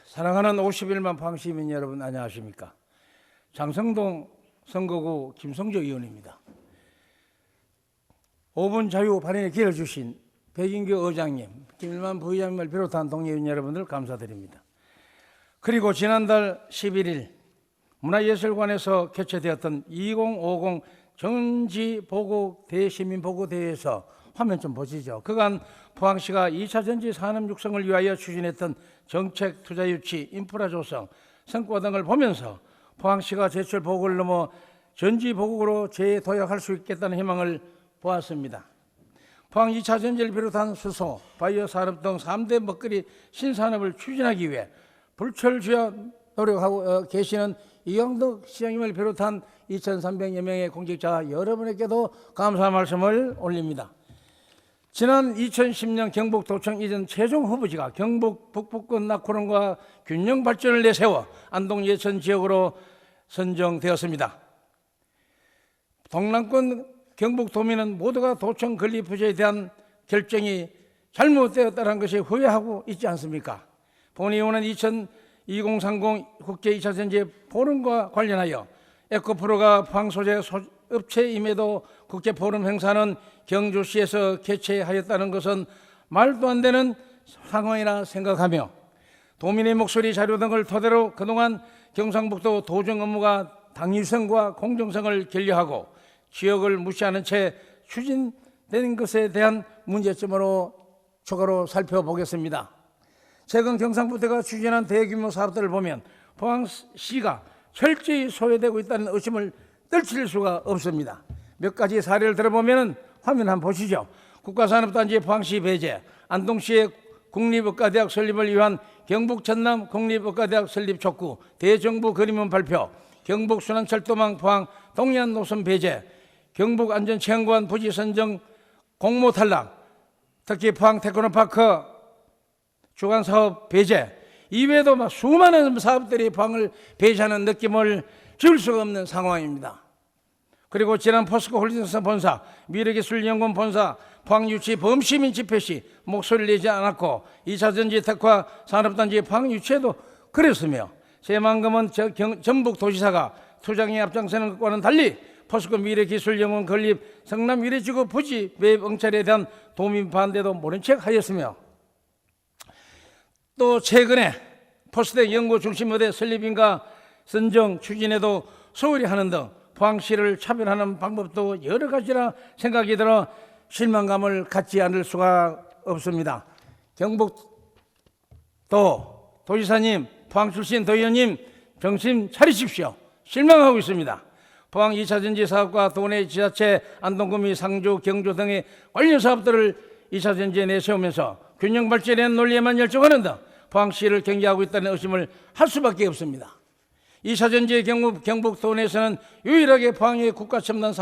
사랑하는 51만 포항시민 여러분, 안녕하십니까? 장성동 선거구 김성조 의원입니다. 5분 자유 발언의 기회를 주신 백인규 의장님, 김일만 부의장님을 비롯한 동료의원 여러분들 감사드립니다. 그리고 지난달 11일 문화예술관에서 개최되었던 2050 전지보고 대시민보고대회에서 화면 좀 보시죠. 그간 포항시가 2차 전지 산업 육성을 위하여 추진했던 정책, 투자 유치, 인프라 조성, 성과 등을 보면서 포항시가 제출 보고를 넘어 전지 보국으로 재도약할 수 있겠다는 희망을 보았습니다. 포항 2차 전지를 비롯한 수소, 바이오 산업 등 3대 먹거리 신산업을 추진하기 위해 불철주야 노력하고 계시는 이영덕 시장님을 비롯한 2,300여 명의 공직자 여러분에게도 감사 말씀을 올립니다. 지난 2010년 경북도청 이전 최종 후보지가 경북 북부권 낙후론과 균형 발전을 내세워 안동 예천 지역으로 선정되었습니다. 동남권 경북도민은 모두가 도청 건립 부지에 대한 결정이 잘못되었다는 것이 후회하고 있지 않습니까? 본의원은 2030 국제 2차 전지 포럼과 관련하여 에코프로가 포항 소재 업체임에도 국제 포럼 행사는 경주시에서 개최하였다는 것은 말도 안 되는 상황이라 생각하며 도민의 목소리 자료 등을 토대로 그동안 경상북도 도정 업무가 당위성과 공정성을 결여하고 지역을 무시하는 채 추진된 것에 대한 문제점으로 추가로 살펴보겠습니다. 최근 경상북도가 추진한 대규모 사업들을 보면 포항시가 철저히 소외되고 있다는 의심을 떨칠 수가 없습니다. 몇 가지 사례를 들어보면 화면 한번 보시죠. 국가산업단지 포항시 배제, 안동시의 국립의과대학 설립을 위한 경북 전남 국립의과대학 설립 촉구, 대정부 그림원 발표, 경북 순환철도망 포항 동해안 노선 배제, 경북 안전체험관 부지 선정 공모 탈락, 특히 포항 테크노파크 주간사업 배제, 이외에도 수많은 사업들이 포항을 배제하는 느낌을 지울 수가 없는 상황입니다. 그리고 지난 포스코 홀딩스 본사, 미래기술연구원 본사, 포항유치 범시민 집회 시 목소리를 내지 않았고 2차 전지 특화 산업단지 포항 유치에도 그랬으며 새만금은 전북도지사가 투자에 앞장서는 것과는 달리 포스코 미래기술연구원 건립 성남 미래지구 부지 매입 응찰에 대한 도민 반대도 모른 척 하였으며 또 최근에 포스텍 연구중심의대 설립인가 선정 추진에도 소홀히 하는 등 포항시를 차별하는 방법도 여러 가지라 생각이 들어 실망감을 갖지 않을 수가 없습니다. 경북도 도지사님, 포항 출신 도의원님 정신 차리십시오. 실망하고 있습니다. 포항 2차 전지 사업과 도내 지자체, 안동구미, 상주, 경주 등의 관련 사업들을 2차 전지에 내세우면서 균형 발전에 대한 논리에만 열중하는 등 포항시를 경계하고 있다는 의심을 할 수밖에 없습니다. 2차 전지의 경북 도내에서는 유일하게 포항의 국가첨단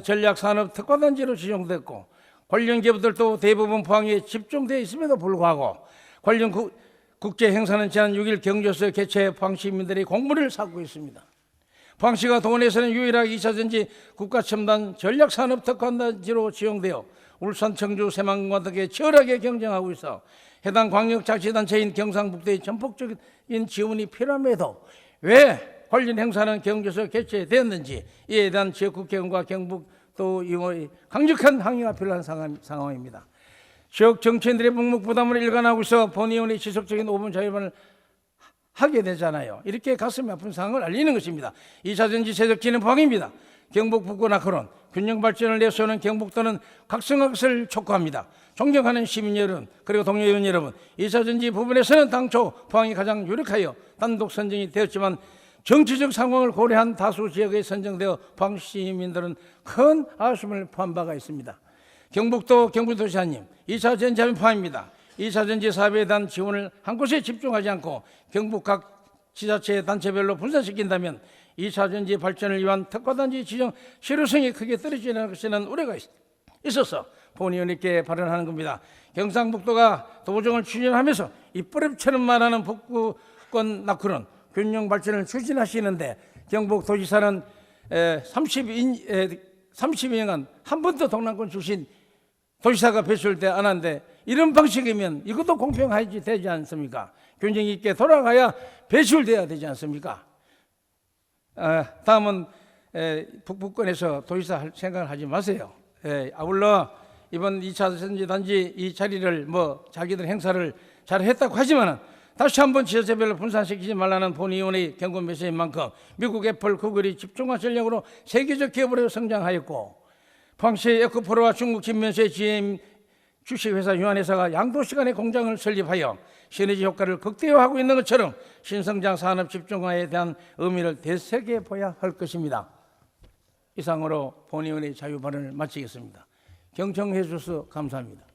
전략산업 특화단지로 지정됐고 관련 기업들도 대부분 포항에 집중되어 있음에도 불구하고 관련 국제 행사는 지난 6일 경주에서 개최해 포항 시민들이 공물을 삼고 있습니다. 포항시가 도내에서는 유일하게 2차 전지 국가첨단 전략산업 특화단지로 지정되어 울산, 청주, 새만금과 등에 치열하게 경쟁하고 있어 해당 광역자치단체인 경상북도의 전폭적인 지원이 필요함에도 왜 관련 행사는 경주에서 개최되었는지 이에 대한 지역국회의원과 경북도 의원의 강력한 항의가 필요한 상황입니다. 지역 정치인들의 묵묵부담을 일관하고 있어 본의원의 지속적인 5분 자유발언을 하게 되잖아요. 이렇게 가슴이 아픈 상황을 알리는 것입니다. 2차 전지 세적지는 포항입니다. 경북 북구 낙후론 균형 발전을 내세우는 경북도는 각성학을 촉구합니다. 존경하는 시민 여러분 그리고 동료 의원 여러분, 2차 전지 부분에서는 당초 포항이 가장 유력하여 단독 선정이 되었지만 정치적 상황을 고려한 다수 지역에 선정되어 포항 시민들은 큰 아쉬움을 포함 바가 있습니다. 경북도 경북도지사님, 2차 전지하면 포항입니다. 2차 전지 사업에 대한 지원을 한 곳에 집중하지 않고 경북 각 지자체 단체별로 분산시킨다면 2차 전지 발전을 위한 특화단지 지정 실효성이 크게 떨어지는 것에는 우려가 있어서 본의원님께 발언하는 겁니다. 경상북도가 도정을 추진하면서 입버릇처럼 말하는 북부권 낙후론 균형 발전을 추진하시는데 경북도지사는 32년간 한 번도 동남권 출신 도지사가 배출돼 안 하는데 이런 방식이면 이것도 공평하지 되지 않습니까? 균형 있게 돌아가야 배출돼야 되지 않습니까? 다음은 북부권에서 도지사 할 생각을 하지 마세요. 아울러 이번 2차 선지단지 이 자리를 자기들 행사를 잘 했다고 하지만은 다시 한번 지자체별로 분산시키지 말라는 본의원의 경고 메시지인 만큼 미국 애플, 구글이 집중화 전략으로 세계적 기업으로 성장하였고, 포항시 에코프로와 중국 진면수의 GM 주식회사 유한회사가 양도시간에 공장을 설립하여 시너지 효과를 극대화하고 있는 것처럼 신성장 산업 집중화에 대한 의미를 되새겨봐야 할 것입니다. 이상으로 본의원의 자유발언을 마치겠습니다. 경청해 주셔서 감사합니다.